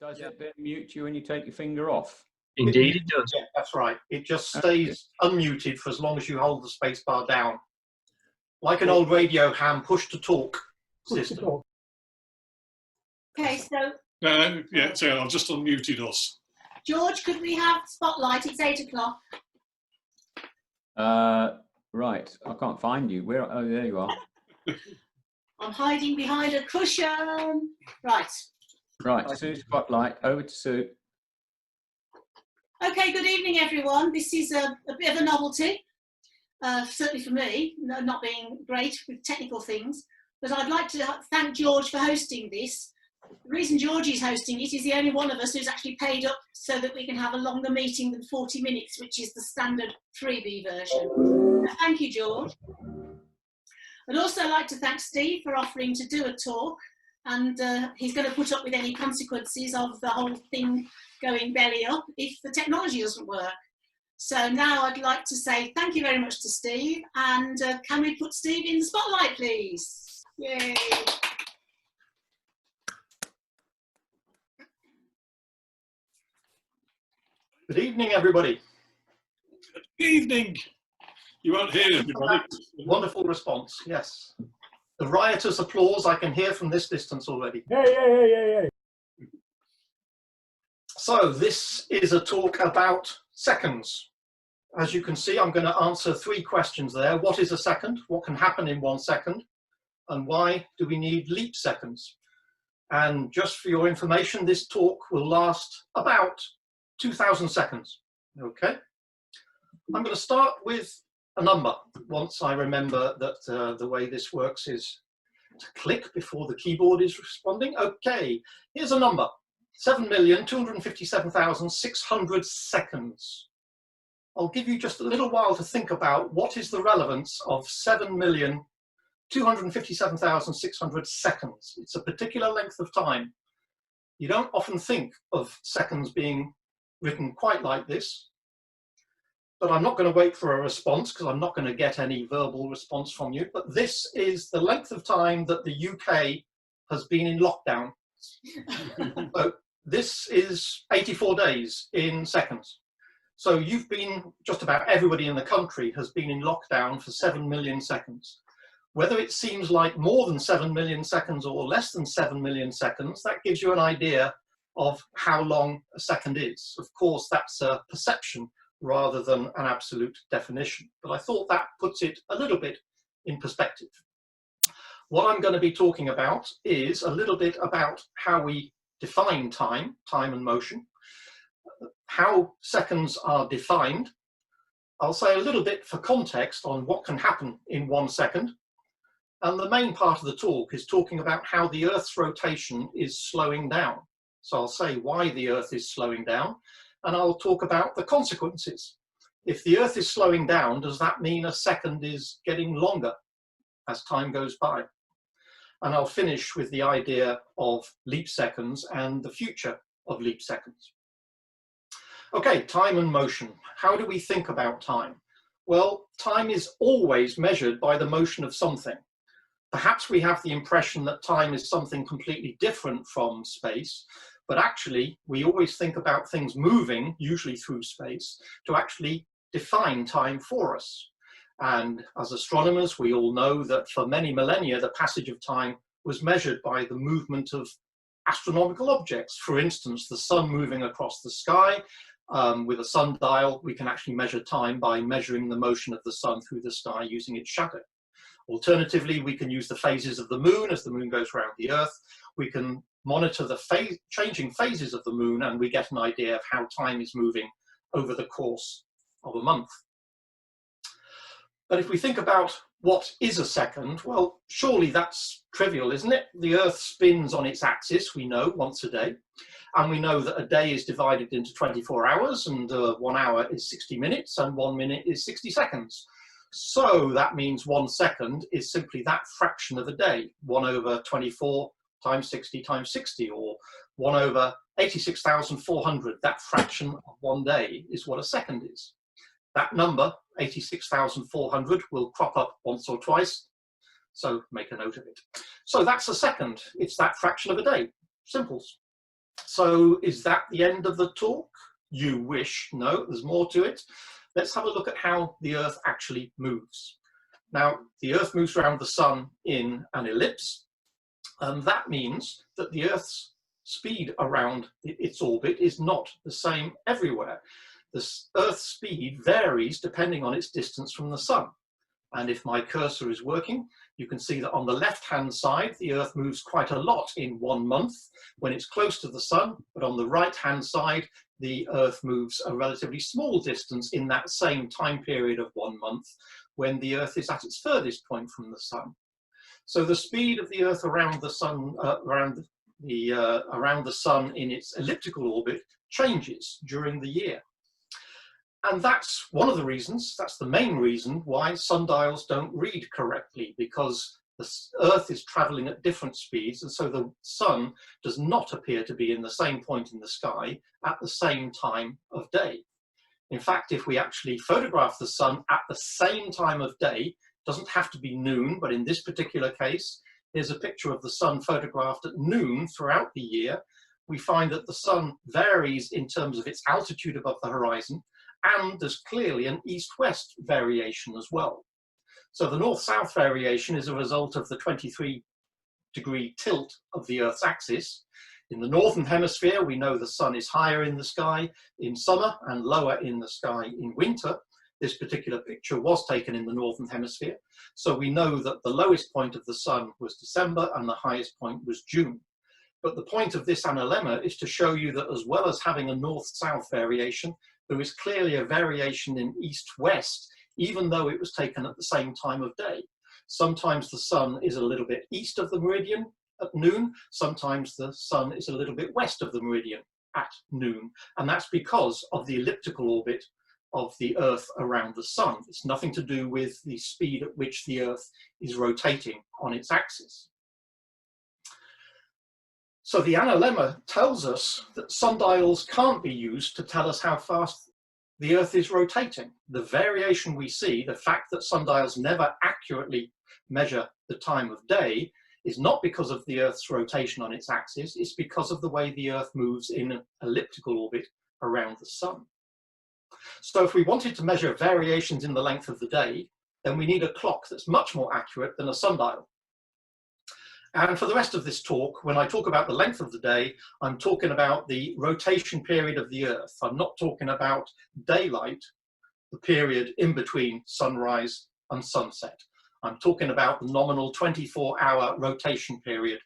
Does it then mute you when you take your finger off? Indeed, it does. Yeah, that's right. It just stays unmuted for as long as you hold the space bar down. Like an old radio ham push to talk system. Okay, so Yeah, so I've just unmuted us. George, could we have spotlight? It's 8 o'clock. Right, I can't find you. Where? Oh, there you are. I'm hiding behind a cushion. Right. Right, Sue spotlight. Over to Sue. Okay, good evening, everyone. This is a bit of a novelty, certainly for me, not being great with technical things. But I'd like to thank George for hosting this. The reason George is hosting it is the only one of us who's actually paid up so that we can have a longer meeting than 40 minutes, which is the standard freebie version. So thank you, George. I'd also like to thank Steve for offering to do a talk, and he's going to put up with any consequences of the whole thing going belly up if the technology doesn't work. So now I'd like to say thank you very much to Steve, and can we put Steve in the spotlight, please? Yay. Good evening, everybody. Good evening. You won't hear everybody. Wonderful response, yes. The riotous applause I can hear from this distance already. Yeah. So this is a talk about seconds. As you can see, I'm going to answer 3 questions there. What is a second? What can happen in 1 second? And why do we need leap seconds? And just for your information, this talk will last about 2,000 seconds. Okay. I'm going to start with a number. Once I remember that the way this works is to click before the keyboard is responding. Okay, here's a number. 7,257,600 seconds. I'll give you just a little while to think about what is the relevance of 7,257,600 seconds. It's a particular length of time. You don't often think of seconds being written quite like this, but I'm not going to wait for a response because I'm not going to get any verbal response from you. But this is the length of time that the UK has been in lockdown. So this is 84 days in seconds. So you've been, just about everybody in the country has been in lockdown for 7 million seconds. Whether it seems like more than 7 million seconds or less than 7 million seconds, that gives you an idea of how long a second is. Of course, that's a perception rather than an absolute definition. But I thought that puts it a little bit in perspective. What I'm going to be talking about is a little bit about how we define time and motion, how seconds are defined. I'll say a little bit for context on what can happen in 1 second. And the main part of the talk is talking about how the Earth's rotation is slowing down. So I'll say why the Earth is slowing down, and I'll talk about the consequences. If the Earth is slowing down, does that mean a second is getting longer as time goes by? And I'll finish with the idea of leap seconds and the future of leap seconds. Okay, time and motion. How do we think about time? Well, time is always measured by the motion of something. Perhaps we have the impression that time is something completely different from space, but actually we always think about things moving, usually through space, to actually define time for us. And as astronomers, we all know that for many millennia, the passage of time was measured by the movement of astronomical objects. For instance, the sun moving across the sky. With a sundial, we can actually measure time by measuring the motion of the sun through the sky using its shadow. Alternatively, we can use the phases of the moon as the moon goes around the Earth. We can monitor the changing phases of the moon, and we get an idea of how time is moving over the course of a month. But if we think about what is a second, well, surely that's trivial, isn't it? The Earth spins on its axis, we know, once a day. And we know that a day is divided into 24 hours, and 1 hour is 60 minutes, and 1 minute is 60 seconds. So that means 1 second is simply that fraction of a day, 1/24 times 60 times 60, or 1/86,400. That fraction of 1 day is what a second is. That number, 86,400, will crop up once or twice, so make a note of it. So that's a second. It's that fraction of a day. Simples. So is that the end of the talk? You wish. No, there's more to it. Let's have a look at how the Earth actually moves. Now, the Earth moves around the Sun in an ellipse, and that means that the Earth's speed around its orbit is not the same everywhere. The Earth's speed varies depending on its distance from the Sun. And if my cursor is working, you can see that on the left-hand side, the Earth moves quite a lot in 1 month when it's close to the Sun, but on the right-hand side, the Earth moves a relatively small distance in that same time period of 1 month when the Earth is at its furthest point from the Sun. So the speed of the Earth around the Sun, around the Sun in its elliptical orbit changes during the year. And that's one of the reasons, that's the main reason why sundials don't read correctly, because the Earth is traveling at different speeds, and so the Sun does not appear to be in the same point in the sky at the same time of day. In fact, if we actually photograph the Sun at the same time of day, it doesn't have to be noon, but in this particular case, here's a picture of the Sun photographed at noon throughout the year. We find that the Sun varies in terms of its altitude above the horizon, and there's clearly an east-west variation as well. So the north-south variation is a result of the 23-degree tilt of the Earth's axis. In the northern hemisphere, we know the Sun is higher in the sky in summer and lower in the sky in winter. This particular picture was taken in the northern hemisphere, so we know that the lowest point of the Sun was December and the highest point was June. But the point of this analemma is to show you that as well as having a north-south variation, there is clearly a variation in east-west, even though it was taken at the same time of day. Sometimes the Sun is a little bit east of the meridian at noon, sometimes the Sun is a little bit west of the meridian at noon, and that's because of the elliptical orbit of the Earth around the Sun. It's nothing to do with the speed at which the Earth is rotating on its axis. So the analemma tells us that sundials can't be used to tell us how fast the Earth is rotating. The variation we see, the fact that sundials never accurately measure the time of day, is not because of the Earth's rotation on its axis, it's because of the way the Earth moves in an elliptical orbit around the Sun. So if we wanted to measure variations in the length of the day, then we need a clock that's much more accurate than a sundial. And for the rest of this talk, when I talk about the length of the day, I'm talking about the rotation period of the Earth. I'm not talking about daylight, the period in between sunrise and sunset. I'm talking about the nominal 24-hour rotation period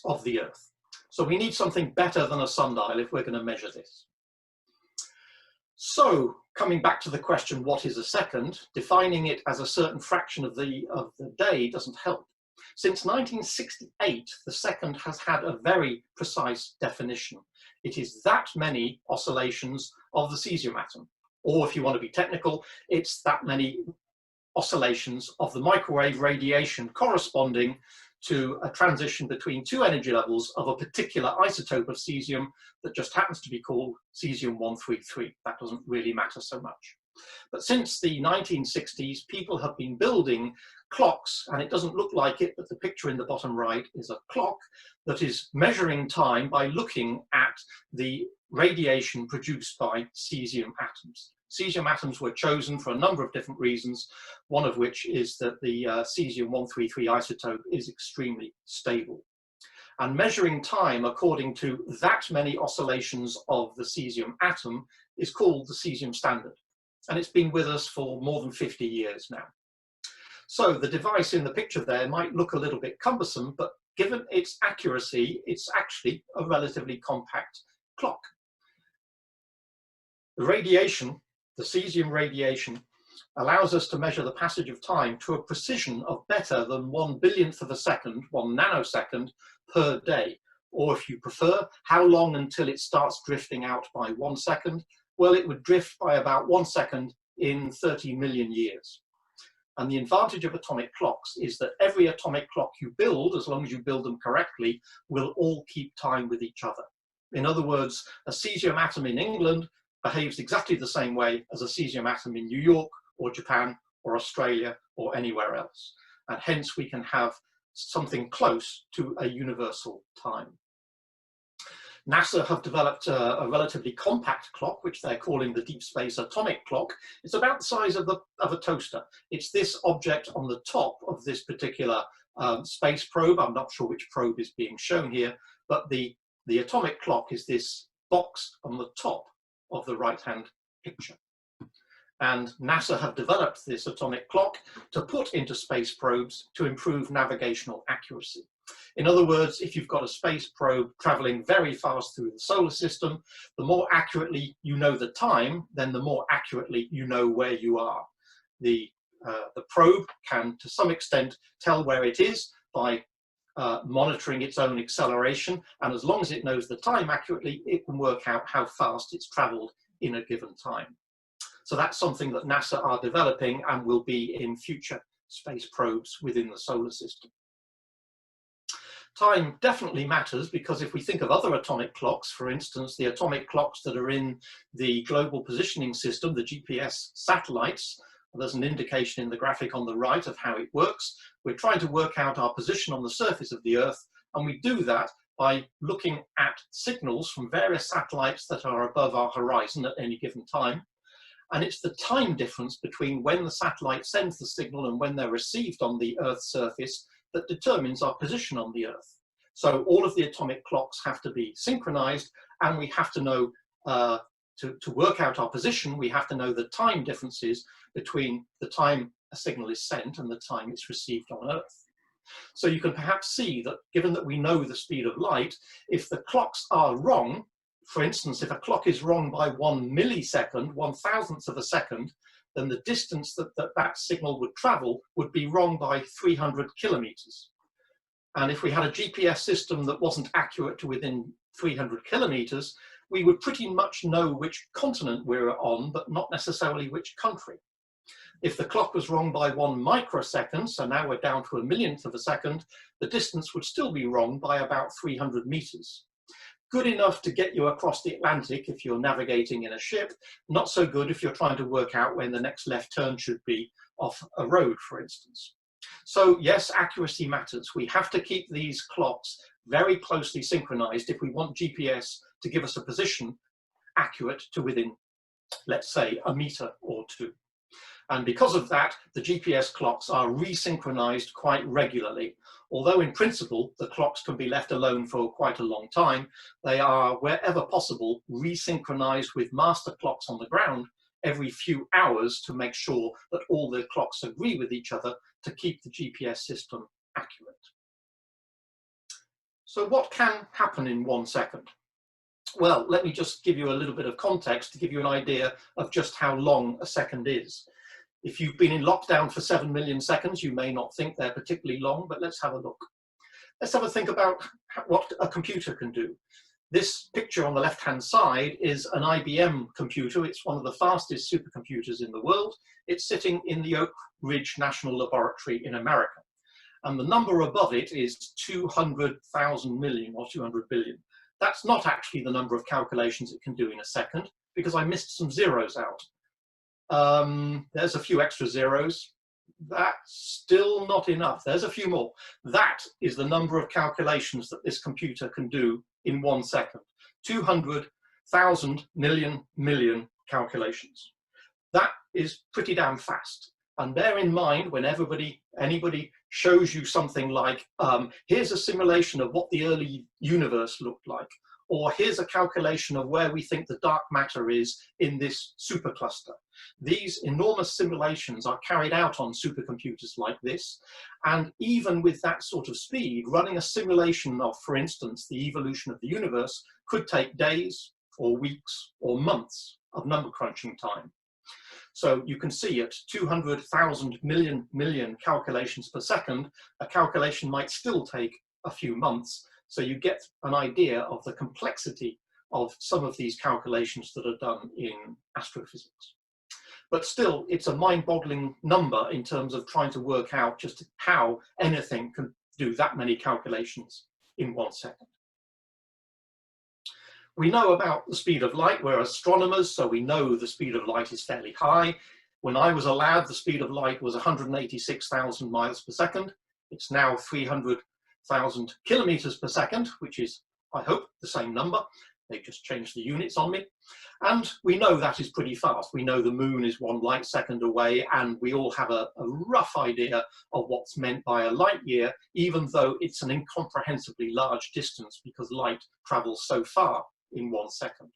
of the Earth. So we need something better than a sundial if we're going to measure this. So coming back to the question, what is a second? Defining it as a certain fraction of the day doesn't help. Since 1968, the second has had a very precise definition. It is that many oscillations of the cesium atom, or if you want to be technical, it's that many oscillations of the microwave radiation corresponding to a transition between two energy levels of a particular isotope of cesium that just happens to be called cesium-133. That doesn't really matter so much. But since the 1960s, people have been building clocks, and it doesn't look like it, but the picture in the bottom right is a clock that is measuring time by looking at the radiation produced by cesium atoms. Cesium atoms were chosen for a number of different reasons, one of which is that the cesium-133 isotope is extremely stable. And measuring time according to that many oscillations of the cesium atom is called the cesium standard. And it's been with us for more than 50 years now. So the device in the picture there might look a little bit cumbersome, but given its accuracy, it's actually a relatively compact clock. The radiation, the cesium radiation, allows us to measure the passage of time to a precision of better than 1/billionth of a second, 1 nanosecond per day. Or if you prefer, how long until it starts drifting out by 1 second? Well, it would drift by about 1 second in 30 million years. And the advantage of atomic clocks is that every atomic clock you build, as long as you build them correctly, will all keep time with each other. In other words, a cesium atom in England behaves exactly the same way as a cesium atom in New York or Japan or Australia or anywhere else. And hence we can have something close to a universal time. NASA have developed a relatively compact clock, which they're calling the Deep Space Atomic Clock. It's about the size of a toaster. It's this object on the top of this particular space probe. I'm not sure which probe is being shown here, but the atomic clock is this box on the top of the right-hand picture. And NASA have developed this atomic clock to put into space probes to improve navigational accuracy. In other words, if you've got a space probe traveling very fast through the solar system, the more accurately you know the time, then the more accurately you know where you are. The probe can, to some extent, tell where it is by monitoring its own acceleration, and as long as it knows the time accurately, it can work out how fast it's traveled in a given time. So that's something that NASA are developing and will be in future space probes within the solar system. Time definitely matters, because if we think of other atomic clocks, for instance, the atomic clocks that are in the global positioning system, the GPS satellites, there's an indication in the graphic on the right of how it works. We're trying to work out our position on the surface of the Earth, and we do that by looking at signals from various satellites that are above our horizon at any given time. And it's the time difference between when the satellite sends the signal and when they're received on the Earth's surface that determines our position on the Earth. So all of the atomic clocks have to be synchronized, and we have to know, to work out our position, we have to know the time differences between the time a signal is sent and the time it's received on Earth. So you can perhaps see that, given that we know the speed of light, if the clocks are wrong, for instance, if a clock is wrong by 1 millisecond, 1/1000th of a second, then the distance that signal would travel would be wrong by 300 kilometers. And if we had a GPS system that wasn't accurate to within 300 kilometers, we would pretty much know which continent we were on, but not necessarily which country. If the clock was wrong by 1 microsecond, so now we're down to a millionth of a second, the distance would still be wrong by about 300 meters. Good enough to get you across the Atlantic if you're navigating in a ship, not so good if you're trying to work out when the next left turn should be off a road, for instance. So yes, accuracy matters. We have to keep these clocks very closely synchronized if we want GPS to give us a position accurate to within, let's say, a meter or two. And because of that, the GPS clocks are resynchronized quite regularly. Although in principle, the clocks can be left alone for quite a long time, they are, wherever possible, resynchronized with master clocks on the ground every few hours to make sure that all the clocks agree with each other to keep the GPS system accurate. So what can happen in 1 second? Well, let me just give you a little bit of context to give you an idea of just how long a second is. If you've been in lockdown for 7 million seconds, you may not think they're particularly long, but let's have a look. Let's have a think about what a computer can do. This picture on the left-hand side is an IBM computer. It's one of the fastest supercomputers in the world. It's sitting in the Oak Ridge National Laboratory in America. And the number above it is 200,000 million or 200 billion. That's not actually the number of calculations it can do in a second, because I missed some zeros out. There's a few extra zeros. That's still not enough. There's a few more. That is the number of calculations that this computer can do in 1 second. 200,000 million calculations. That is pretty damn fast. And bear in mind, when anybody shows you something like, here's a simulation of what the early universe looked like, or here's a calculation of where we think the dark matter is in this supercluster. These enormous simulations are carried out on supercomputers like this, and even with that sort of speed, running a simulation of, for instance, the evolution of the universe could take days or weeks or months of number crunching time. So you can see at 200,000 million calculations per second, a calculation might still take a few months. So you get an idea of the complexity of some of these calculations that are done in astrophysics. But still, it's a mind-boggling number in terms of trying to work out just how anything can do that many calculations in 1 second. We know about the speed of light. We're astronomers, so we know the speed of light is fairly high. When I was a lad, the speed of light was 186,000 miles per second. It's now 300,000 kilometers per second, which is I hope, the same number. They've just changed the units on me. And we know that is pretty fast. We know the moon is 1 light second away, and we all have a rough idea of what's meant by a light year, even though it's an incomprehensibly large distance because light travels so far in 1 second.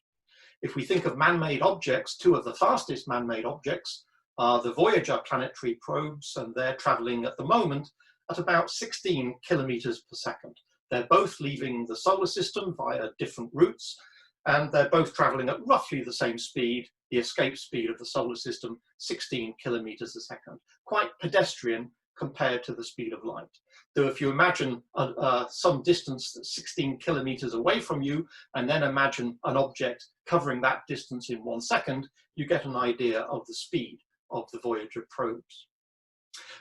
If we think of man-made objects, 2 of the fastest man-made objects are the Voyager planetary probes, and they're traveling at the moment at about 16 kilometers per second. They're both leaving the solar system via different routes, and they're both traveling at roughly the same speed, the escape speed of the solar system, 16 kilometers a second. Quite pedestrian compared to the speed of light. Though if you imagine some distance that's 16 kilometers away from you, and then imagine an object covering that distance in 1 second, you get an idea of the speed of the Voyager probes.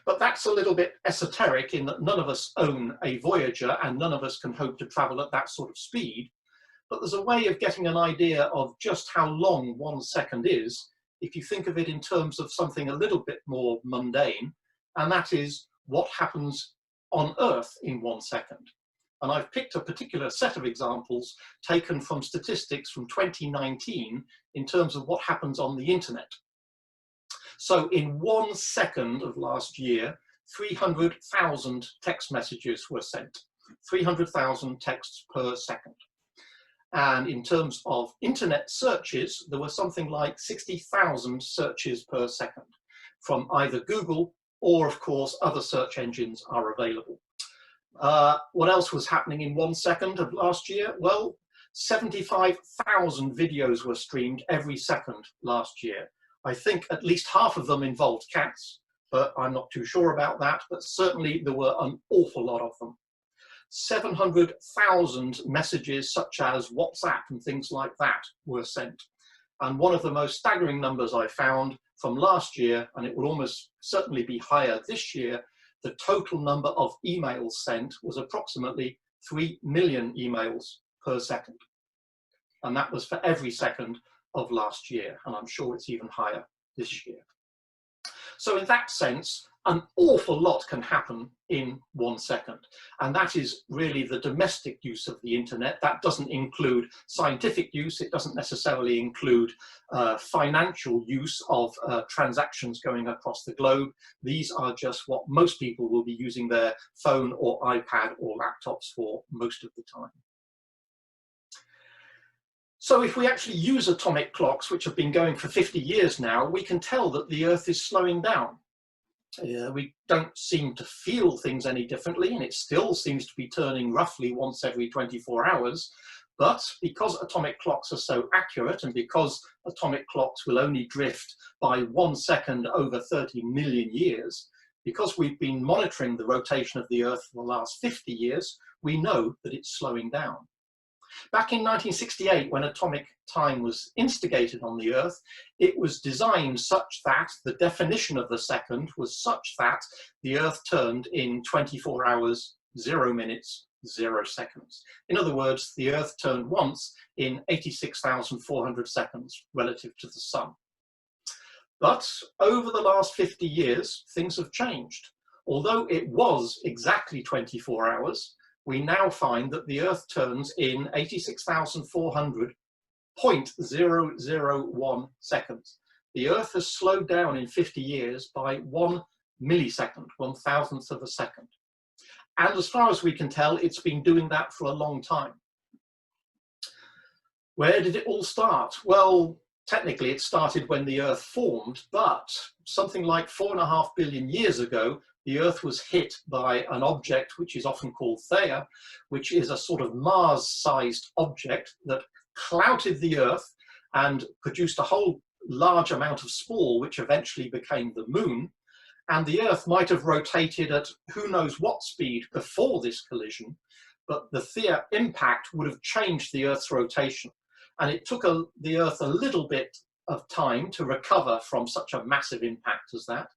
But that's a little bit esoteric in that none of us own a Voyager and none of us can hope to travel at that sort of speed. But there's a way of getting an idea of just how long 1 second is if you think of it in terms of something a little bit more mundane, and that is what happens on Earth in 1 second. And I've picked a particular set of examples taken from statistics from 2019 in terms of what happens on the internet. So in 1 second of last year, 300,000 text messages were sent, 300,000 texts per second. And in terms of internet searches, there were something like 60,000 searches per second from either Google or, of course, other search engines are available. What else was happening in 1 second of last year? Well, 75,000 videos were streamed every second last year. I think at least half of them involved cats, but I'm not too sure about that, but certainly there were an awful lot of them. 700,000 messages such as WhatsApp and things like that were sent. And one of the most staggering numbers I found from last year, and it will almost certainly be higher this year, the total number of emails sent was approximately 3 million emails per second. And that was for every second of last year, and I'm sure it's even higher this year. So in that sense, an awful lot can happen in 1 second, and that is really the domestic use of the internet. That doesn't include scientific use, it doesn't necessarily include financial use of transactions going across the globe. These are just what most people will be using their phone or iPad or laptops for most of the time. So if we actually use atomic clocks, which have been going for 50 years now, we can tell that the Earth is slowing down. We don't seem to feel things any differently, and it still seems to be turning roughly once every 24 hours. But because atomic clocks are so accurate, and because atomic clocks will only drift by 1 second over 30 million years, because we've been monitoring the rotation of the Earth for the last 50 years, we know that it's slowing down. Back in 1968, when atomic time was instigated on the Earth, it was designed such that the definition of the second was such that the Earth turned in 24 hours, 0 minutes, 0 seconds. In other words, the Earth turned once in 86,400 seconds relative to the Sun. But over the last 50 years, things have changed. Although it was exactly 24 hours, we now find that the Earth turns in 86,400.001 seconds. The Earth has slowed down in 50 years by 1 millisecond, 1,000th of a second. And as far as we can tell, it's been doing that for a long time. Where did it all start? Well, technically it started when the Earth formed, but something like 4.5 billion years ago, the Earth was hit by an object which is often called Theia, which is a sort of Mars-sized object that clouted the Earth and produced a whole large amount of spall, which eventually became the Moon. And the Earth might have rotated at who knows what speed before this collision, but the Theia impact would have changed the Earth's rotation. And it took the Earth a little bit of time to recover from such a massive impact as that.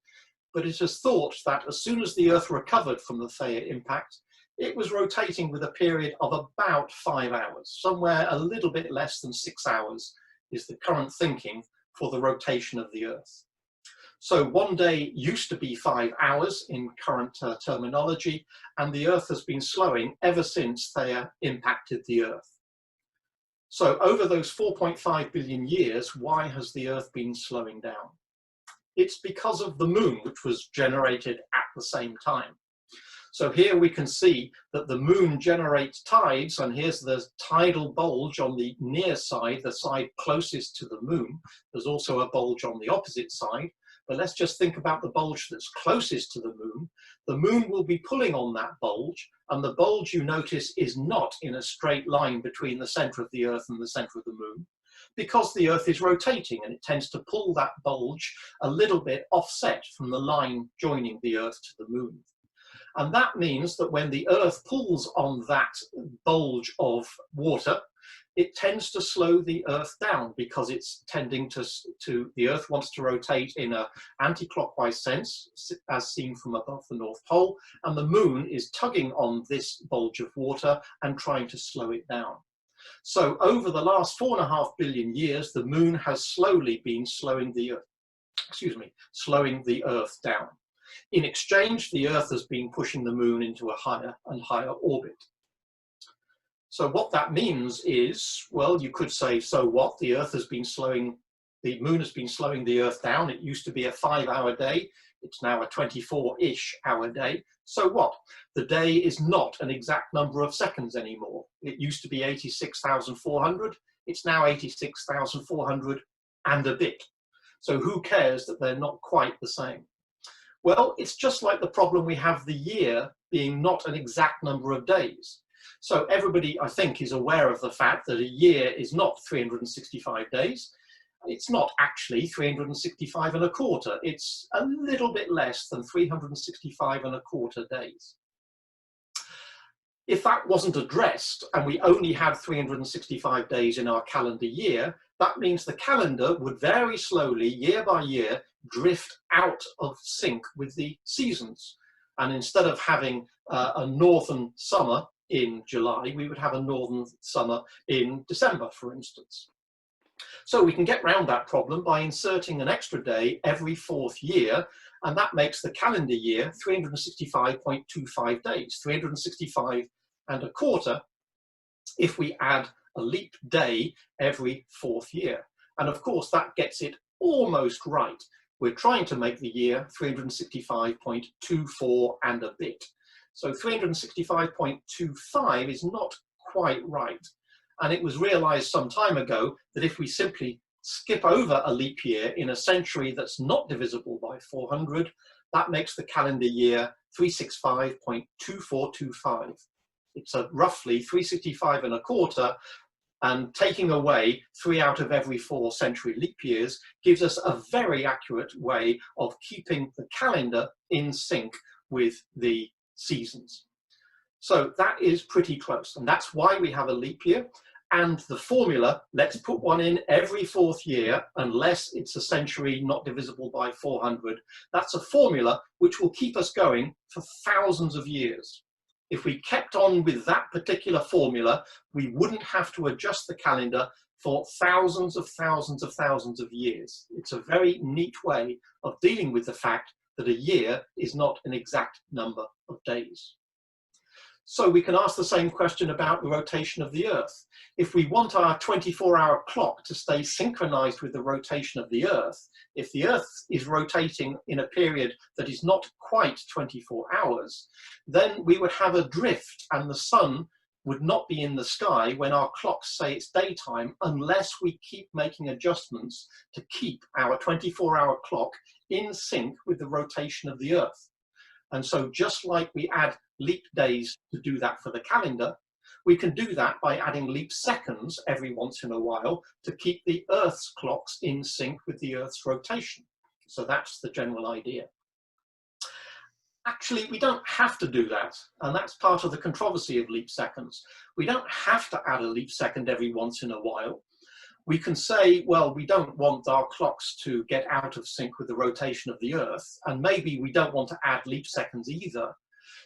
But it is thought that as soon as the Earth recovered from the Theia impact, it was rotating with a period of about 5 hours. Somewhere a little bit less than 6 hours is the current thinking for the rotation of the Earth. So 1 day used to be 5 hours in current terminology, and the Earth has been slowing ever since Theia impacted the Earth. So over those 4.5 billion years, why has the Earth been slowing down? It's because of the moon, which was generated at the same time. So here we can see that the moon generates tides, and here's the tidal bulge on the near side, the side closest to the moon. There's also a bulge on the opposite side, but let's just think about the bulge that's closest to the moon. The moon will be pulling on that bulge, and the bulge, you notice, is not in a straight line between the center of the Earth and the center of the moon, because the Earth is rotating and it tends to pull that bulge a little bit offset from the line joining the Earth to the moon. And that means that when the Earth pulls on that bulge of water, it tends to slow the Earth down, because it's tending the Earth wants to rotate in an anti-clockwise sense, as seen from above the North Pole, and the moon is tugging on this bulge of water and trying to slow it down. So over the last 4.5 billion years, the moon has slowly been slowing the Earth down. In exchange, the Earth has been pushing the moon into a higher and higher orbit. So what that means is, well, you could say, so what? The moon has been slowing the Earth down. It used to be a 5-hour day. It's now a 24-ish hour day. So what? The day is not an exact number of seconds anymore. It used to be 86,400. It's now 86,400 and a bit. So who cares that they're not quite the same? Well, it's just like the problem we have the year being not an exact number of days. So everybody, I think, is aware of the fact that a year is not 365 days. It's not actually 365 and a quarter. It's a little bit less than 365 and a quarter days. If that wasn't addressed and we only had 365 days in our calendar year, that means the calendar would very slowly, year by year, drift out of sync with the seasons. And instead of having a northern summer in July, we would have a northern summer in December, for instance. So we can get around that problem by inserting an extra day every 4th year, and that makes the calendar year 365.25 days, 365 and a quarter, if we add a leap day every 4th year. And of course, that gets it almost right. We're trying to make the year 365.24 and a bit. So 365.25 is not quite right. And it was realized some time ago that if we simply skip over a leap year in a century that's not divisible by 400, that makes the calendar year 365.2425. It's a roughly 365 and a quarter, and taking away 3 out of every 4 century leap years gives us a very accurate way of keeping the calendar in sync with the seasons. So that is pretty close, and that's why we have a leap year. And the formula, let's put one in every 4th year, unless it's a century not divisible by 400. That's a formula which will keep us going for thousands of years. If we kept on with that particular formula, we wouldn't have to adjust the calendar for thousands of years. It's a very neat way of dealing with the fact that a year is not an exact number of days. So we can ask the same question about the rotation of the Earth. If we want our 24-hour clock to stay synchronized with the rotation of the Earth, if the Earth is rotating in a period that is not quite 24 hours, then we would have a drift and the sun would not be in the sky when our clocks say it's daytime, unless we keep making adjustments to keep our 24-hour clock in sync with the rotation of the Earth. And so just like we add leap days to do that for the calendar, we can do that by adding leap seconds every once in a while to keep the Earth's clocks in sync with the Earth's rotation. So that's the general idea. Actually, we don't have to do that, and that's part of the controversy of leap seconds. We don't have to add a leap second every once in a while. We can say, well, we don't want our clocks to get out of sync with the rotation of the Earth, and maybe we don't want to add leap seconds either.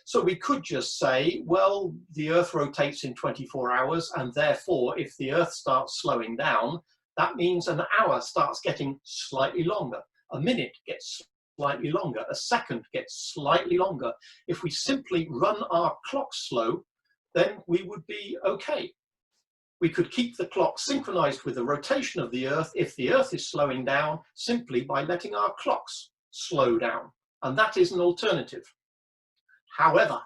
So we could just say, well, the Earth rotates in 24 hours, and therefore, if the Earth starts slowing down, that means an hour starts getting slightly longer, a minute gets slightly longer, a second gets slightly longer. If we simply run our clock slow, then we would be okay. we could keep the clock synchronized with the rotation of the Earth if the Earth is slowing down simply by letting our clocks slow down. And that is an alternative. However,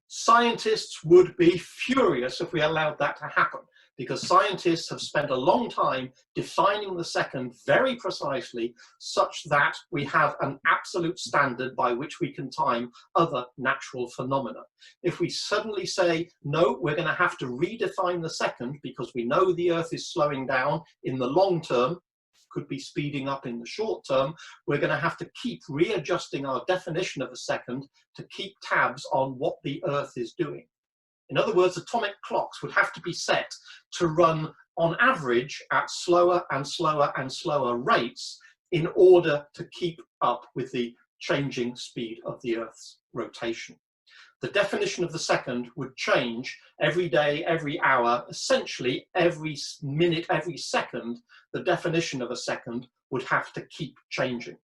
scientists would be furious if we allowed that to happen, because scientists have spent a long time defining the second very precisely such that we have an absolute standard by which we can time other natural phenomena. If we suddenly say, no, we're going to have to redefine the second because we know the Earth is slowing down in the long term, could be speeding up in the short term, we're going to have to keep readjusting our definition of a second to keep tabs on what the Earth is doing. In other words, atomic clocks would have to be set to run on average at slower and slower and slower rates in order to keep up with the changing speed of the Earth's rotation. The definition of the second would change every day, every hour, essentially every minute, every second. The definition of a second would have to keep changing.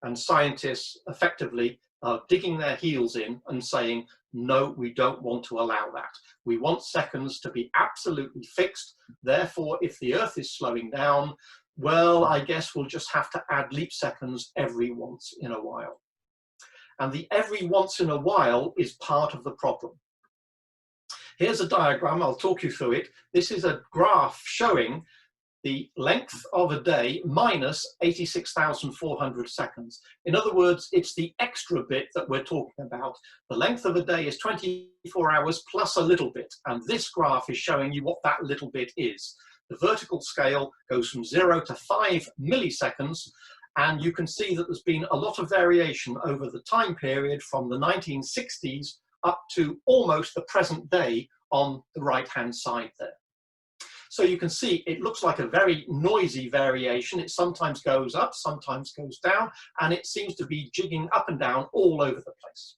And scientists effectively are digging their heels in and saying, no, we don't want to allow that. We want seconds to be absolutely fixed. Therefore, if the Earth is slowing down, well, I guess we'll just have to add leap seconds every once in a while. And the every once in a while is part of the problem. Here's a diagram, I'll talk you through it. This is a graph showing the length of a day minus 86,400 seconds. In other words, it's the extra bit that we're talking about. The length of a day is 24 hours plus a little bit, and this graph is showing you what that little bit is. The vertical scale goes from 0 to 5 milliseconds, and you can see that there's been a lot of variation over the time period from the 1960s up to almost the present day on the right-hand side there. So you can see it looks like a very noisy variation. It sometimes goes up, sometimes goes down, and it seems to be jigging up and down all over the place.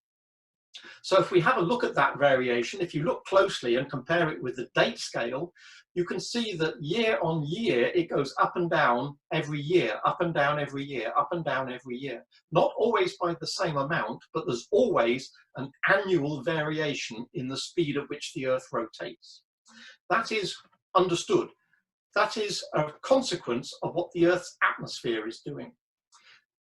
So if we have a look at that variation, if you look closely and compare it with the date scale, you can see that year on year, it goes up and down every year, up and down every year, up and down every year. Not always by the same amount, but there's always an annual variation in the speed at which the Earth rotates. That is understood. That is a consequence of what the Earth's atmosphere is doing.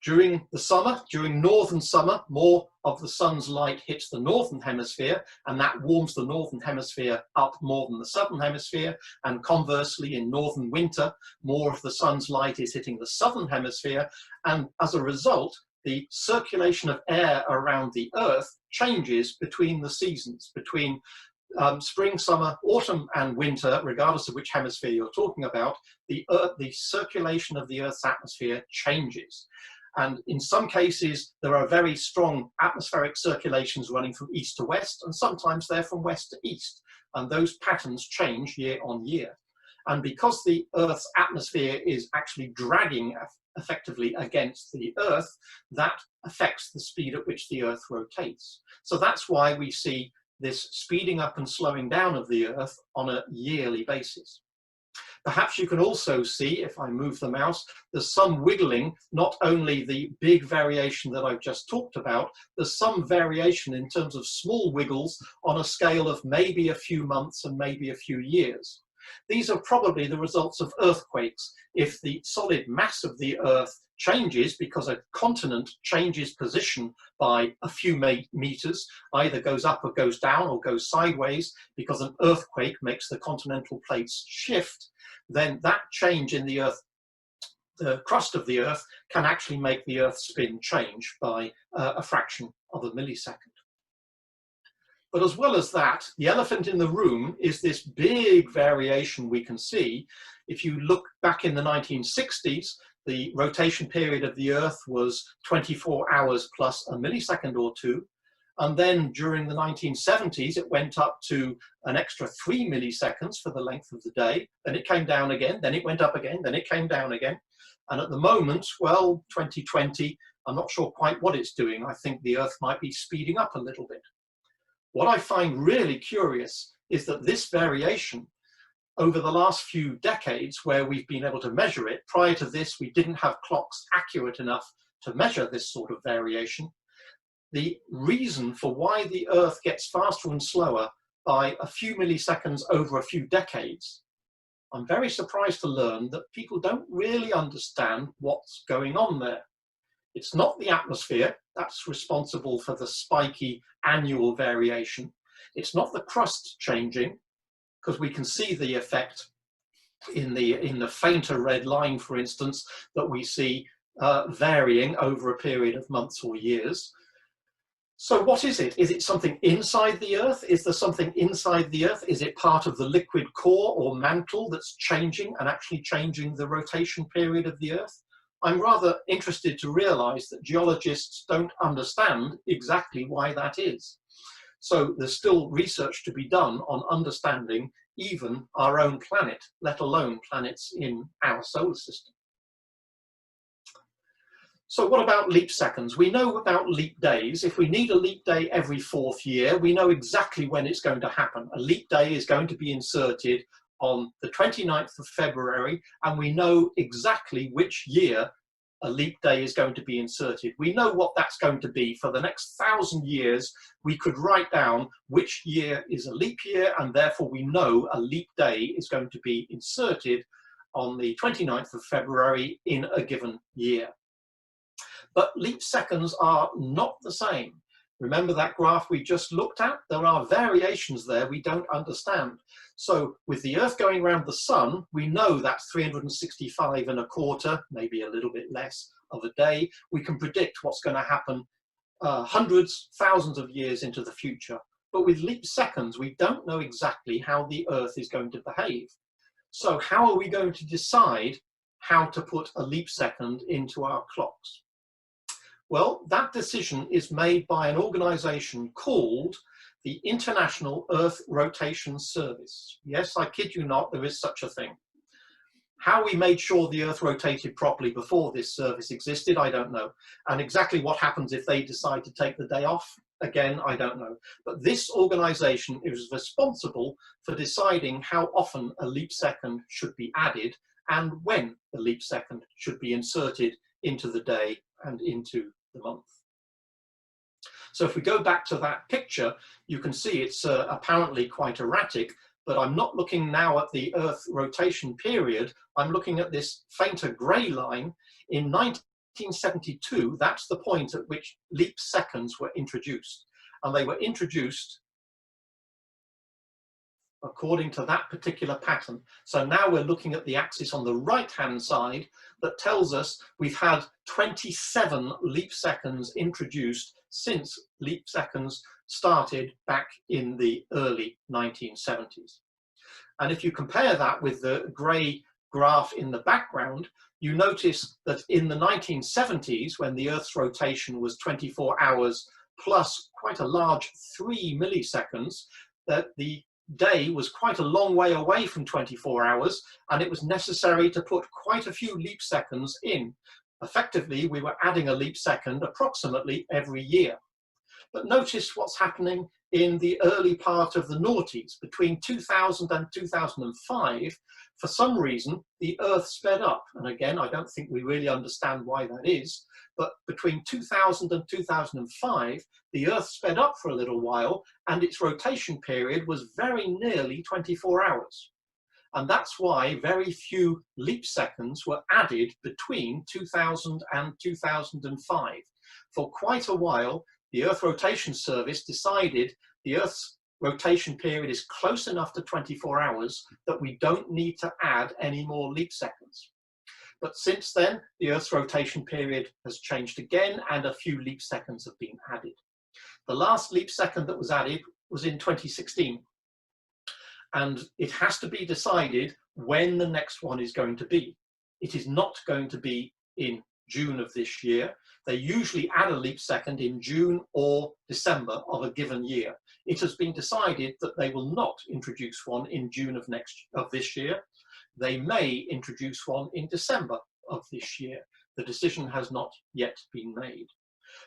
During the summer, during northern summer, more of the sun's light hits the northern hemisphere, and that warms the northern hemisphere up more than the southern hemisphere. And conversely, in northern winter, more of the sun's light is hitting the southern hemisphere. And as a result, the circulation of air around the Earth changes between the seasons, between spring, summer, autumn, and winter, regardless of which hemisphere you're talking about. The circulation of the Earth's atmosphere changes. And in some cases, there are very strong atmospheric circulations running from east to west, and sometimes they're from west to east. And those patterns change year on year. And because the Earth's atmosphere is actually dragging effectively against the Earth, that affects the speed at which the Earth rotates. So that's why we see this speeding up and slowing down of the Earth on a yearly basis. Perhaps you can also see, if I move the mouse, there's some wiggling, not only the big variation that I've just talked about, there's some variation in terms of small wiggles on a scale of maybe a few months and maybe a few years. These are probably the results of earthquakes. If the solid mass of the Earth changes because a continent changes position by a few meters, either goes up or goes down or goes sideways because an earthquake makes the continental plates shift, then that change in the Earth, the crust of the Earth, can actually make the Earth spin change by a fraction of a millisecond. But as well as that, the elephant in the room is this big variation we can see. If you look back in the 1960s, the rotation period of the Earth was 24 hours plus a millisecond or two. And then during the 1970s, it went up to an extra 3 milliseconds for the length of the day. Then it came down again, then it went up again, then it came down again. And at the moment, well, 2020, I'm not sure quite what it's doing. I think the Earth might be speeding up a little bit. What I find really curious is that this variation over the last few decades where we've been able to measure it, prior to this, we didn't have clocks accurate enough to measure this sort of variation. The reason for why the Earth gets faster and slower by a few milliseconds over a few decades I'm very surprised to learn that people don't really understand what's going on there. It's not the atmosphere that's responsible for the spiky annual variation. It's not the crust changing, because we can see the effect in the fainter red line, for instance, that we see varying over a period of months or years. So what is it? Is it something inside the Earth? Is there something inside the Earth? Is it part of the liquid core or mantle that's changing and actually changing the rotation period of the Earth? I'm rather interested to realize that geologists don't understand exactly why that is. So there's still research to be done on understanding even our own planet, let alone planets in our solar system. So what about leap seconds? We know about leap days. If we need a leap day every 4th year, we know exactly when it's going to happen. A leap day is going to be inserted on the 29th of February, and we know exactly which year a leap day is going to be inserted. We know what that's going to be. For the next 1,000 years, we could write down which year is a leap year, and therefore we know a leap day is going to be inserted on the 29th of February in a given year. But leap seconds are not the same. Remember that graph we just looked at? There are variations there we don't understand. So with the Earth going around the Sun, we know that's 365 1/4, maybe a little bit less of a day. We can predict what's going to happen hundreds, thousands of years into the future. But with leap seconds, we don't know exactly how the Earth is going to behave. So how are we going to decide how to put a leap second into our clocks? Well, that decision is made by an organization called the International Earth Rotation Service. Yes, I kid you not, there is such a thing. How we made sure the Earth rotated properly before this service existed, I don't know. And exactly what happens if they decide to take the day off, again, I don't know. But this organization is responsible for deciding how often a leap second should be added and when the leap second should be inserted into the day and into the month. So if we go back to that picture, you can see it's apparently quite erratic, but I'm not looking now at the Earth rotation period. I'm looking at this fainter grey line. In 1972, that's the point at which leap seconds were introduced. And they were introduced according to that particular pattern. So now we're looking at the axis on the right-hand side that tells us we've had 27 leap seconds introduced since leap seconds started back in the early 1970s. And if you compare that with the grey graph in the background, you notice that in the 1970s, when the Earth's rotation was 24 hours plus quite a large 3 milliseconds, that the day was quite a long way away from 24 hours, and it was necessary to put quite a few leap seconds in. Effectively, we were adding a leap second approximately every year. But notice what's happening in the early part of the noughties. Between 2000 and 2005, for some reason, the Earth sped up. And again, I don't think we really understand why that is. But between 2000 and 2005, the Earth sped up for a little while, and its rotation period was very nearly 24 hours. And that's why very few leap seconds were added between 2000 and 2005. For quite a while, the Earth Rotation Service decided the Earth's rotation period is close enough to 24 hours that we don't need to add any more leap seconds. But since then, the Earth's rotation period has changed again, and a few leap seconds have been added. The last leap second that was added was in 2016. And it has to be decided when the next one is going to be. It is not going to be in June of this year. They usually add a leap second in June or December of a given year. It has been decided that they will not introduce one in June of this year. They may introduce one in December of this year. The decision has not yet been made.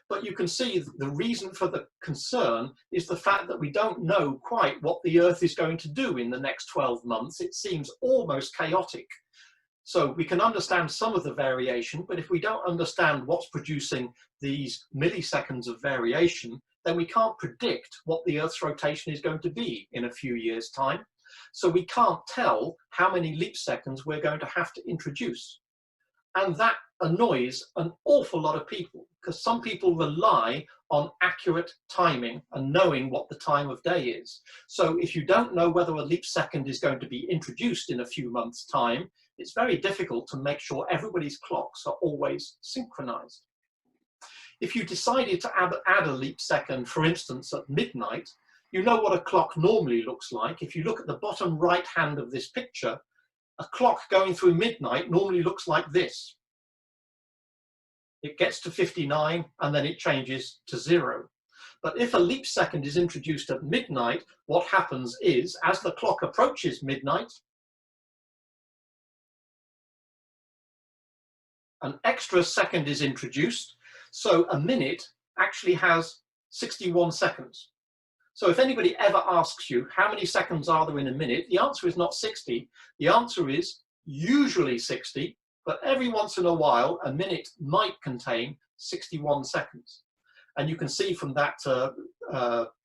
But you can see the reason for the concern is the fact that we don't know quite what the Earth is going to do in the next 12 months. It seems almost chaotic. So we can understand some of the variation, but if we don't understand what's producing these milliseconds of variation, then we can't predict what the Earth's rotation is going to be in a few years' time. So we can't tell how many leap seconds we're going to have to introduce. And that annoys an awful lot of people, because some people rely on accurate timing and knowing what the time of day is. So if you don't know whether a leap second is going to be introduced in a few months' time, it's very difficult to make sure everybody's clocks are always synchronized. If you decided to add a leap second, for instance, at midnight, you know what a clock normally looks like. If you look at the bottom right hand of this picture, a clock going through midnight normally looks like this. It gets to 59 and then it changes to 0. But if a leap second is introduced at midnight, what happens is, as the clock approaches midnight, an extra second is introduced. So a minute actually has 61 seconds. So if anybody ever asks you how many seconds are there in a minute, the answer is not 60. The answer is usually 60, but every once in a while, a minute might contain 61 seconds. And you can see from that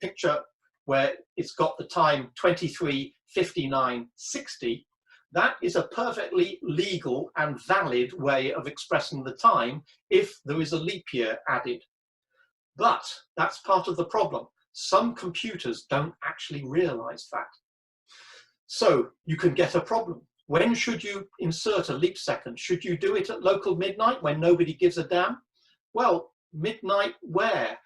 picture where it's got the time 23, 59, 60, that is a perfectly legal and valid way of expressing the time if there is a leap year added. But that's part of the problem. Some computers don't actually realize that. So you can get a problem. When should you insert a leap second? Should you do it at local midnight when nobody gives a damn? Well, midnight where?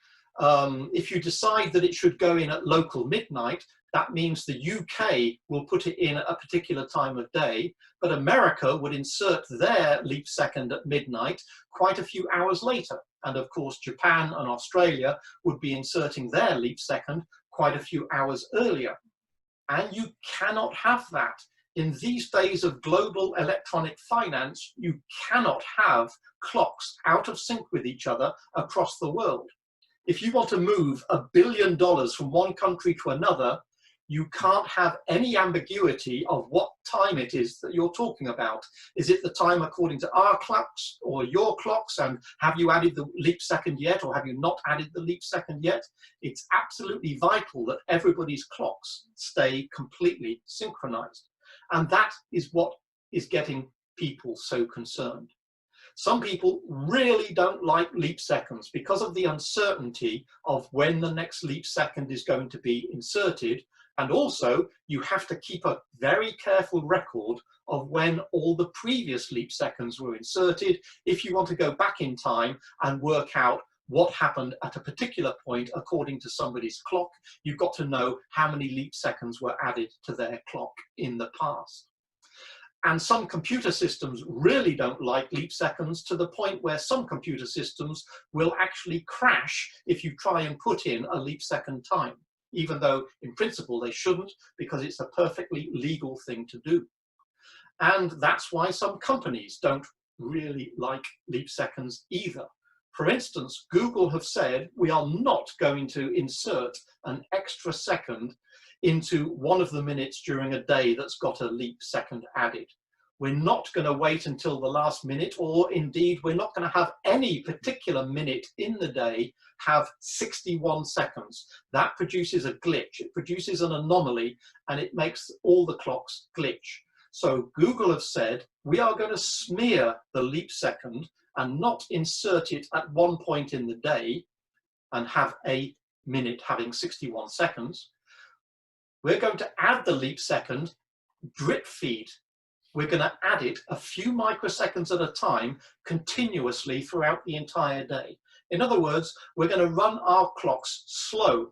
If you decide that it should go in at local midnight, that means the UK will put it in at a particular time of day, but America would insert their leap second at midnight quite a few hours later. And of course, Japan and Australia would be inserting their leap second quite a few hours earlier. And you cannot have that. In these days of global electronic finance, you cannot have clocks out of sync with each other across the world. If you want to move $1 billion from one country to another, you can't have any ambiguity of what time it is that you're talking about. Is it the time according to our clocks or your clocks? And have you added the leap second yet, or have you not added the leap second yet? It's absolutely vital that everybody's clocks stay completely synchronized. And that is what is getting people so concerned. Some people really don't like leap seconds because of the uncertainty of when the next leap second is going to be inserted. And also, you have to keep a very careful record of when all the previous leap seconds were inserted if you want to go back in time and work out what happened at a particular point according to somebody's clock. You've got to know how many leap seconds were added to their clock in the past. And some computer systems really don't like leap seconds, to the point where some computer systems will actually crash if you try and put in a leap second time, even though in principle they shouldn't, because it's a perfectly legal thing to do. And that's why some companies don't really like leap seconds either. For instance, Google have said we are not going to insert an extra second into one of the minutes during a day that's got a leap second added. We're not going to wait until the last minute, or indeed we're not going to have any particular minute in the day have 61 seconds. That produces a glitch, it produces an anomaly, and it makes all the clocks glitch. So Google have said we are going to smear the leap second and not insert it at one point in the day and have a minute having 61 seconds. We're going to add the leap second drip feed. We're going to add it a few microseconds at a time continuously throughout the entire day. In other words, we're going to run our clocks slow.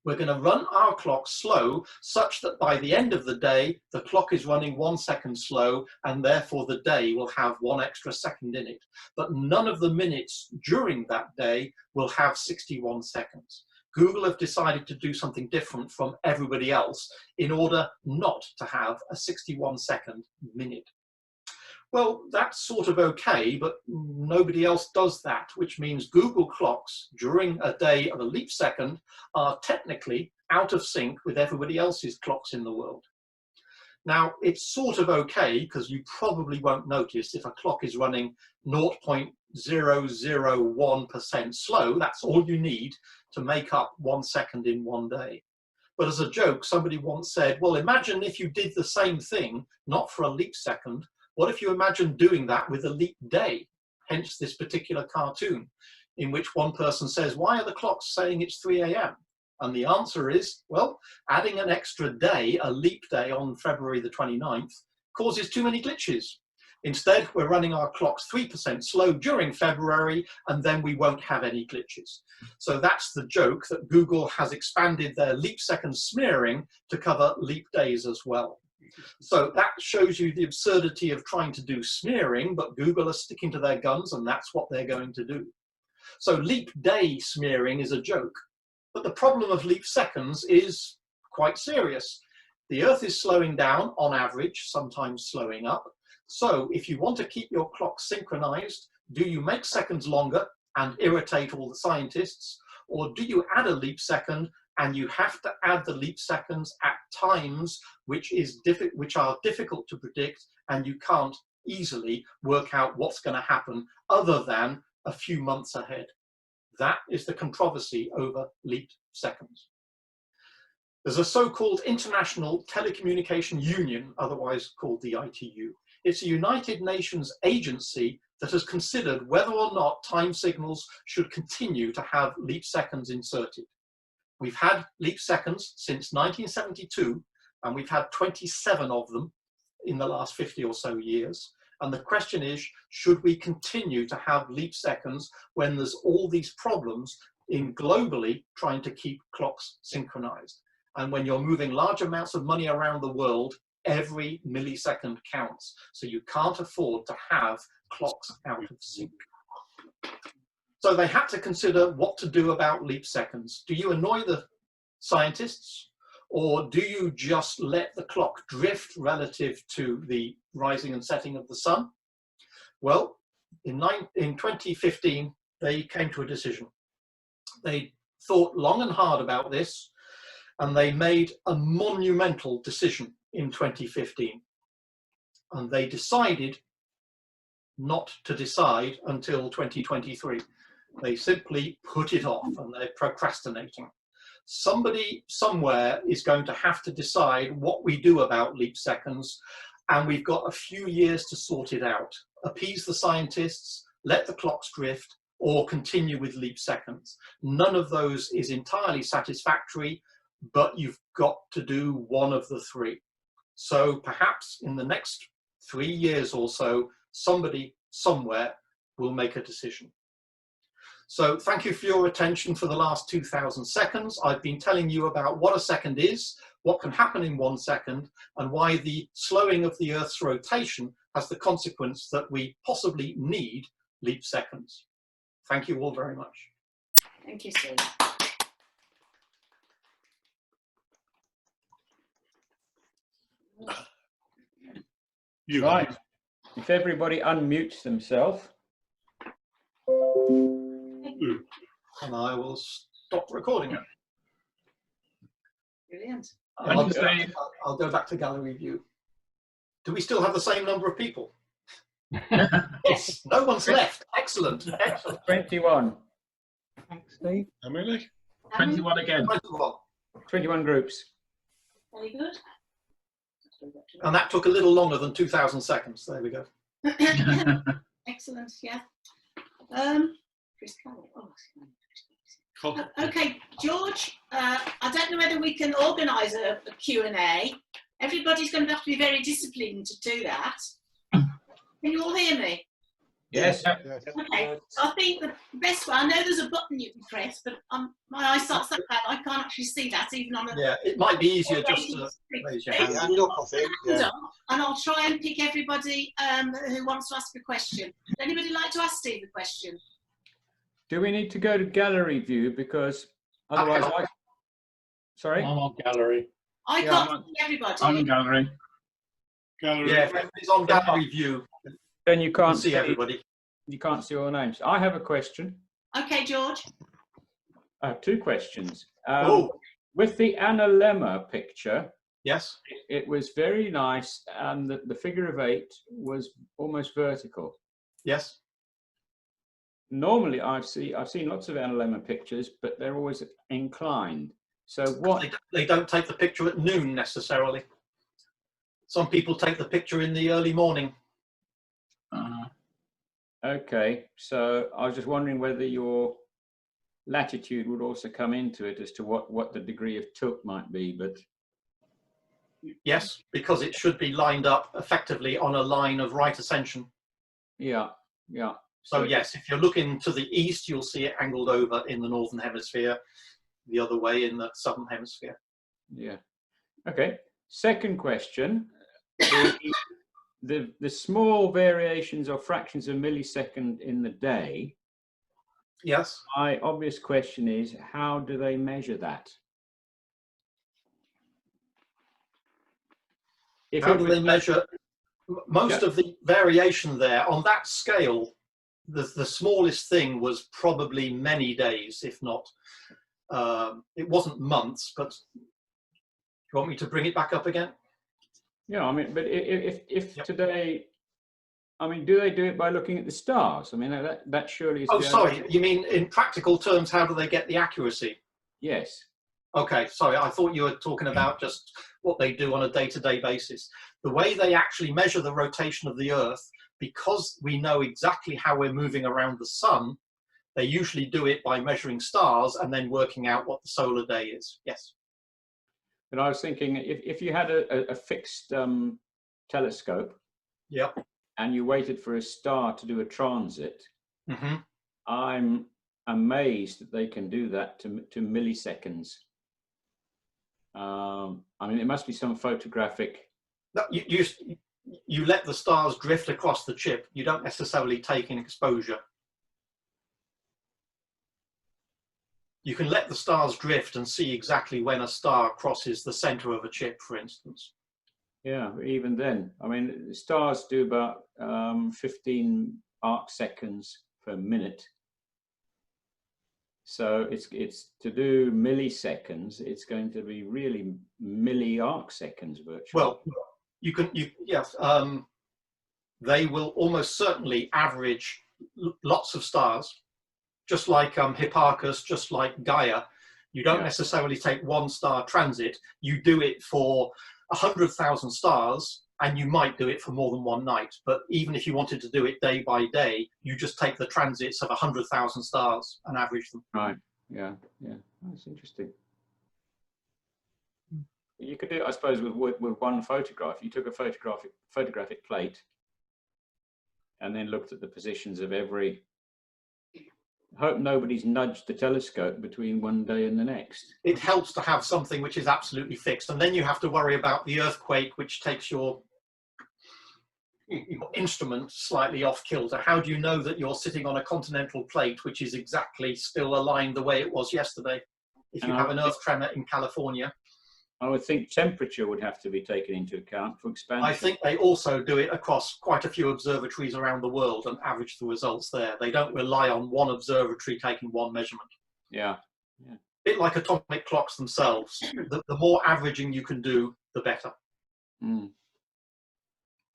We're going to run our clock slow such that by the end of the day, the clock is running 1 second slow, and therefore the day will have 1 extra second in it. But none of the minutes during that day will have 61 seconds. Google have decided to do something different from everybody else in order not to have a 61-second minute. Well, that's sort of okay, but nobody else does that, which means Google clocks during a day of a leap second are technically out of sync with everybody else's clocks in the world. Now, it's sort of okay because you probably won't notice if a clock is running 0.001% slow. That's all you need to make up 1 second in one day. But as a joke, somebody once said, well, imagine if you did the same thing, not for a leap second. What if you imagine doing that with a leap day? Hence this particular cartoon, in which one person says, why are the clocks saying it's 3 a.m.? And the answer is, well, adding an extra day, a leap day on February the 29th, causes too many glitches. Instead, we're running our clocks 3% slow during February, and then we won't have any glitches. So that's the joke, that Google has expanded their leap second smearing to cover leap days as well. So that shows you the absurdity of trying to do smearing, but Google are sticking to their guns, and that's what they're going to do. So leap day smearing is a joke. But the problem of leap seconds is quite serious. The Earth is slowing down on average, sometimes slowing up. So if you want to keep your clock synchronized, do you make seconds longer and irritate all the scientists? Or do you add a leap second and you have to add the leap seconds at times which are difficult to predict and you can't easily work out what's going to happen other than a few months ahead? That is the controversy over leap seconds. There's a so-called International Telecommunication Union, otherwise called the ITU. It's a United Nations agency that has considered whether or not time signals should continue to have leap seconds inserted. We've had leap seconds since 1972, and we've had 27 of them in the last 50 or so years. And the question is, should we continue to have leap seconds when there's all these problems in globally trying to keep clocks synchronized? And when you're moving large amounts of money around the world, every millisecond counts. So you can't afford to have clocks out of sync. So they had to consider what to do about leap seconds. Do you annoy the scientists, or do you just let the clock drift relative to the rising and setting of the sun? Well, in 2015, they came to a decision. They thought long and hard about this, and they made a monumental decision in 2015. And they decided not to decide until 2023. They simply put it off, and they're procrastinating. Somebody somewhere is going to have to decide what we do about leap seconds, and we've got a few years to sort it out. Appease the scientists, let the clocks drift, or continue with leap seconds. None of those is entirely satisfactory, but you've got to do one of the three. So perhaps in the next 3 years or so, somebody somewhere will make a decision. So thank you for your attention for the last 2,000 seconds. I've been telling you about what a second is, what can happen in 1 second, and why the slowing of the Earth's rotation has the consequence that we possibly need leap seconds. Thank you all very much. Thank you, Steve. You Right. If everybody unmutes themselves. And I will stop recording it. Brilliant. I'll go back to gallery view. Do we still have the same number of people? Yes, no one's left. Excellent. Excellent. 21. Thanks, Steve. How many? 21 again. 21. 21 groups. Very good. And that took a little longer than 2,000 seconds. There we go. Excellent, yeah. Chris Carroll. Cool. Okay, George, I don't know whether we can organise a Q&A. Everybody's going to have to be very disciplined to do that. Can you all hear me? Yes. Okay, so I think the best way, I know there's a button you can press, but my eyesight's so bad I can't actually see that even on a... Yeah, it might be easier just to raise your hand. Hand up, I think. Yeah. And I'll try and pick everybody who wants to ask a question. Would anybody like to ask Steve a question? Do we need to go to gallery view, because otherwise I... Sorry? I'm on gallery. I Yeah, can't see everybody. I'm in gallery. Gallery. Yeah, if it's on gallery view, Then you you can't can see everybody. You can't see all names. I have a question. Okay, George. I have 2 questions. Oh, With the analemma picture, yes. it was very nice, and the figure of 8 was almost vertical. Yes. Normally, I've seen lots of analemma pictures, but they're always inclined. So what? They don't take the picture at noon necessarily. Some people take the picture in the early morning. Okay, so I was just wondering whether your latitude would also come into it as to what the degree of tilt might be, but Yes, because it should be lined up effectively on a line of right ascension. yeah. So yes, if you're looking to the east, you'll see it angled over in the northern hemisphere, the other way in the southern hemisphere. Yeah. Okay. Second question. The small variations or fractions of a millisecond in the day. Yes. My obvious question is, how do they measure that? How do they measure? Most of the variation there on that scale, the smallest thing was probably many days, if not, it wasn't months, but you want me to bring it back up again? Yeah, I mean, but if Yep. today, I mean, do they do it by looking at the stars? I mean, that surely is. Oh, sorry, you mean in practical terms, how do they get the accuracy? Yes. Okay, sorry, I thought you were talking about just what they do on a day-to-day basis. The way they actually measure the rotation of the Earth, because we know exactly how we're moving around the sun, they usually do it by measuring stars and then working out what the solar day is. Yes. But I was thinking, if you had a fixed telescope, Yep. and you waited for a star to do a transit, Mm-hmm. I'm amazed that they can do that to milliseconds. I mean, it must be some photographic. No, you let the stars drift across the chip. You don't necessarily take in exposure. You can let the stars drift and see exactly when a star crosses the center of a chip, for instance. Yeah, even then, I mean, the stars do about 15 arc seconds per minute. So it's to do milliseconds, it's going to be really milli arc seconds virtually. Well, yes, they will almost certainly average lots of stars, just like Hipparchus, just like Gaia. You don't necessarily take one star transit. You do it for 100,000 stars, and you might do it for more than one night. But even if you wanted to do it day by day, you just take the transits of 100,000 stars and average them. Right. Yeah. That's interesting. You could do it, I suppose, with one photograph. You took a photographic plate and then looked at the positions of every. I hope nobody's nudged the telescope between one day and the next. It helps to have something which is absolutely fixed, and then you have to worry about the earthquake, which takes your instrument slightly off kilter. How do you know that you're sitting on a continental plate which is exactly still aligned the way it was yesterday? If you have an earth tremor in California. I would think temperature would have to be taken into account for expansion. I think they also do it across quite a few observatories around the world and average the results there. They don't rely on one observatory taking one measurement. Yeah. A bit like atomic clocks themselves. The more averaging you can do, the better. Mm.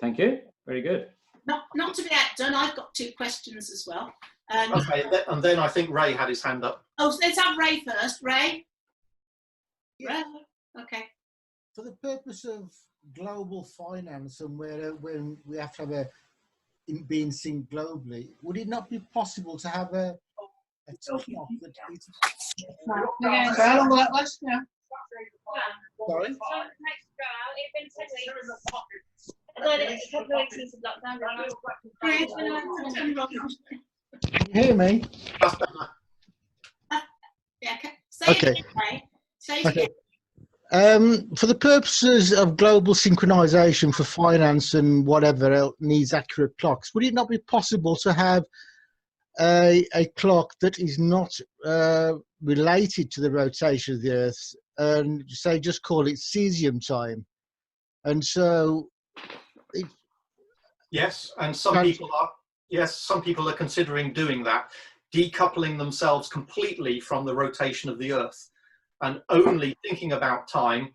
Thank you. Very good. Not to be outdone, I've got two questions as well. Okay, and then I think Ray had his hand up. Oh, let's have Ray first. Ray? Yeah. Ray? Okay. For the purpose of global finance and when we have to have being seen globally, would it not be possible to have a clock that is... Sorry? Can you hear me? Yeah, say Okay. it again, Ray. Say it again. For the purposes of global synchronization for finance and whatever else needs accurate clocks, would it not be possible to have a clock that is not related to the rotation of the Earth and say just call it cesium time? And so, Yes, and some people are considering doing that, decoupling themselves completely from the rotation of the Earth and only thinking about time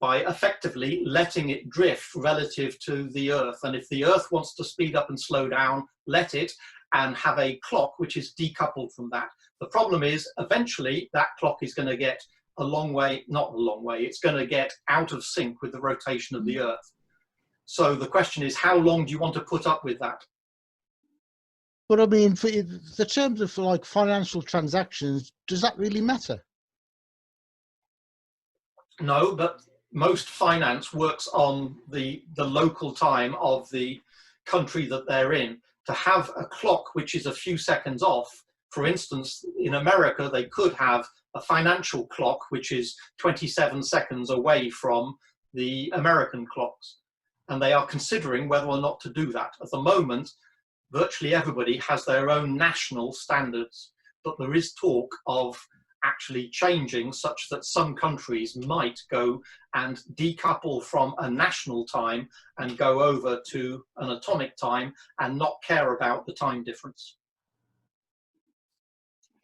by effectively letting it drift relative to the Earth. And if the Earth wants to speed up and slow down, let it, and have a clock which is decoupled from that. The problem is eventually that clock is going to get a long way, not a long way, it's going to get out of sync with the rotation of the Earth. So the question is, how long do you want to put up with that? But I mean, for the terms of like financial transactions, does that really matter? No, but most finance works on the local time of the country that they're in. To have a clock which is a few seconds off, for instance, in America, they could have a financial clock which is 27 seconds away from the American clocks. And they are considering whether or not to do that. At the moment, virtually everybody has their own national standards, but there is talk of actually changing such that some countries might go and decouple from a national time and go over to an atomic time and not care about the time difference.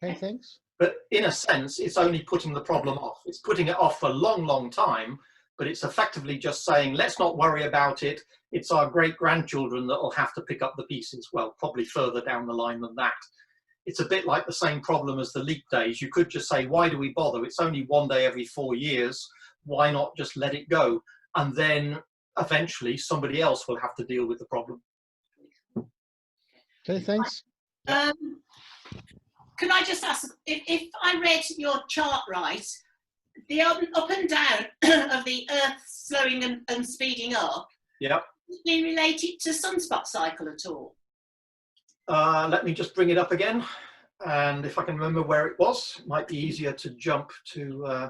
Okay, thanks. But in a sense, it's only putting the problem off. It's putting it off for a long, long time, but it's effectively just saying, let's not worry about it. It's our great-grandchildren that will have to pick up the pieces. Well, probably further down the line than that. It's a bit like the same problem as the leap days. You could just say, why do we bother? It's only one day every 4 years. Why not just let it go? And then eventually somebody else will have to deal with the problem. Okay, thanks. Can I just ask, if I read your chart right, the up and down of the Earth slowing and speeding up, Yeah. is it related to sunspot cycle at all? Let me just bring it up again. And if I can remember where it was, it might be easier to jump to... I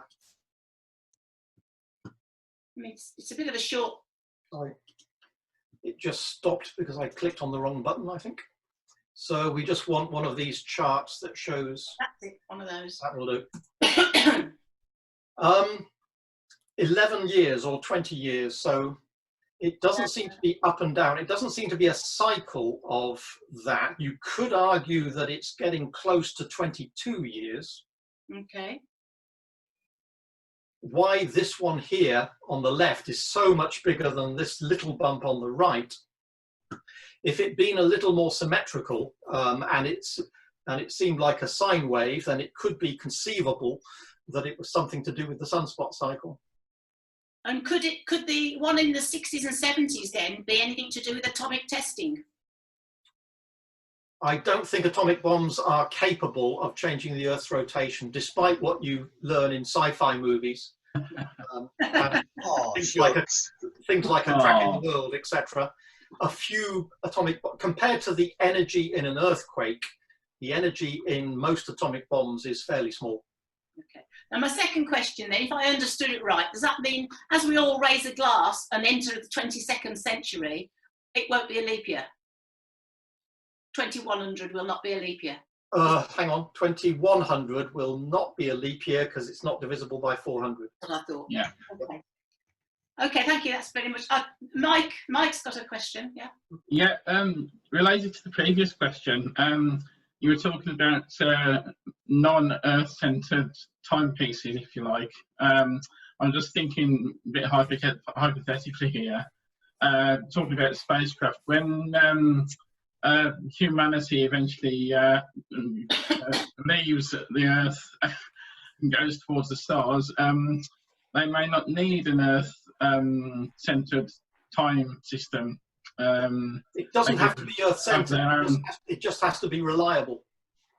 mean, it's a bit of a short... Sorry. It just stopped because I clicked on the wrong button, I think. So we just want one of these charts that shows... That's it, one of those. That will do. 11 years or 20 years. So it doesn't seem to be up and down. It doesn't seem to be a cycle of that. You could argue that it's getting close to 22 years. Okay. Why this one here on the left is so much bigger than this little bump on the right. If it'd been a little more symmetrical and it seemed like a sine wave, then it could be conceivable that it was something to do with the sunspot cycle. And could the one in the 60s and 70s then be anything to do with atomic testing? I don't think atomic bombs are capable of changing the Earth's rotation, despite what you learn in sci-fi movies. Things like a crack in the world, etc. A few atomic, compared to the energy in an earthquake, the energy in most atomic bombs is fairly small. Okay. Now my second question then, if I understood it right, does that mean as we all raise a glass and enter the 22nd century, it won't be a leap year? 2100 will not be a leap year? Hang on, 2100 will not be a leap year because it's not divisible by 400. That's what I thought. Yeah. Okay. Okay, thank you. That's very much. Mike's got a question. Yeah. Yeah. Related to the previous question, you were talking about non-Earth-centered timepieces, if you like. I'm just thinking a bit hypothetically here, talking about spacecraft. When humanity eventually leaves the Earth and goes towards the stars, they may not need an Earth-centered time system. It doesn't have to be Earth-centered. It just has to be reliable.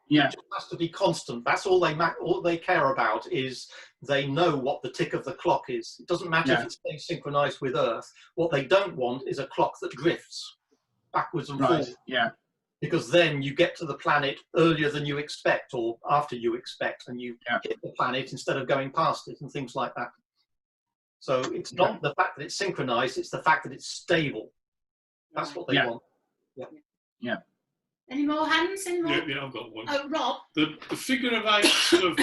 Yeah. It just has to be constant. That's all they care about is they know what the tick of the clock is. It doesn't matter if it's staying synchronized with Earth. What they don't want is a clock that drifts backwards and forwards. Yeah. Because then you get to the planet earlier than you expect or after you expect, and you hit the planet instead of going past it and things like that. So it's not the fact that it's synchronized, it's the fact that it's stable. That's what they want. Yeah. Any more hands? Any more? Yeah, I've got one. Oh, Rob. The figure of 8 sort of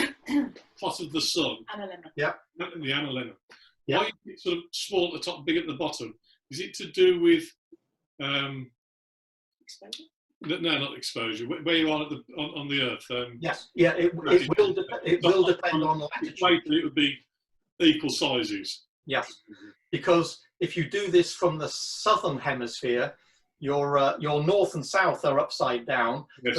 plot of the sun. Analemma. Yeah. The analemma. Yeah. Why is it sort of small at the top, big at the bottom? Is it to do with Exposure? no, not exposure. Where you are on the Earth? Yes. Yeah. It will depend on latitude. It would be equal sizes. Yes. Because if you do this from the southern hemisphere, Your north and south are upside down, Yes,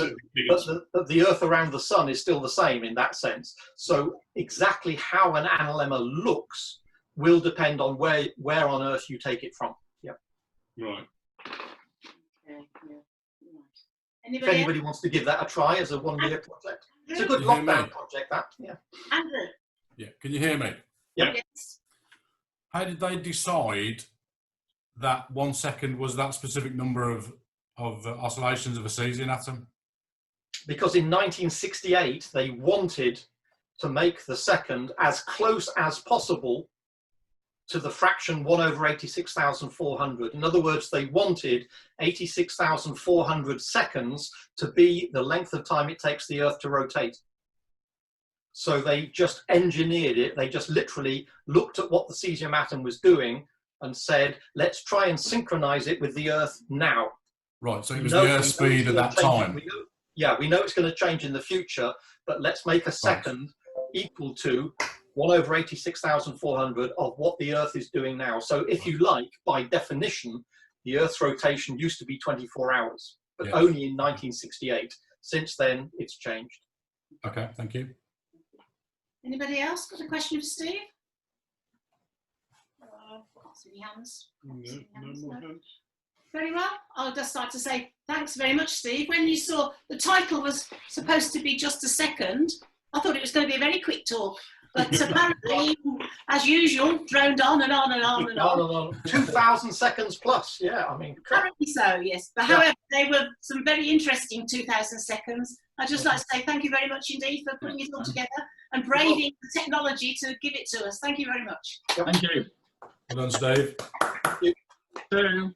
but the Earth around the Sun is still the same in that sense. So exactly how an analemma looks will depend on where on Earth you take it from. Yeah. right. Okay, yeah. Right. If anybody wants to give that a try as a one-year project, it's a good Can you hear me? lockdown project. That, yeah. Andrew. Yeah, can you hear me? Yep. Yes. How did they decide that 1 second was that specific number of oscillations of a cesium atom? Because in 1968 they wanted to make the second as close as possible to the fraction 1 over 86,400. In other words, they wanted 86,400 seconds to be the length of time it takes the Earth to rotate. So they just engineered it. They just literally looked at what the cesium atom was doing and said, let's try and synchronize it with the Earth now. Right, so it was the Earth speed at that time. We know it's going to change in the future, but let's make a second equal to 1 over 86,400 of what the Earth is doing now. So if you like, by definition, the Earth's rotation used to be 24 hours, but only in 1968. Since then, it's changed. Okay, thank you. Anybody else got a question for Steve? Can't see any hands. No more hands. Very well. I'd just like to say thanks very much, Steve. When you saw the title was supposed to be just a second, I thought it was going to be a very quick talk. But apparently, as usual, droned on and on and on and on. No. 2,000 seconds plus, yeah, I mean. Apparently so, yes. But however, they were some very interesting 2,000 seconds. I'd just like to say thank you very much indeed for putting it all together and braving the technology to give it to us. Thank you very much. Thank you. Well done, Steve. Two.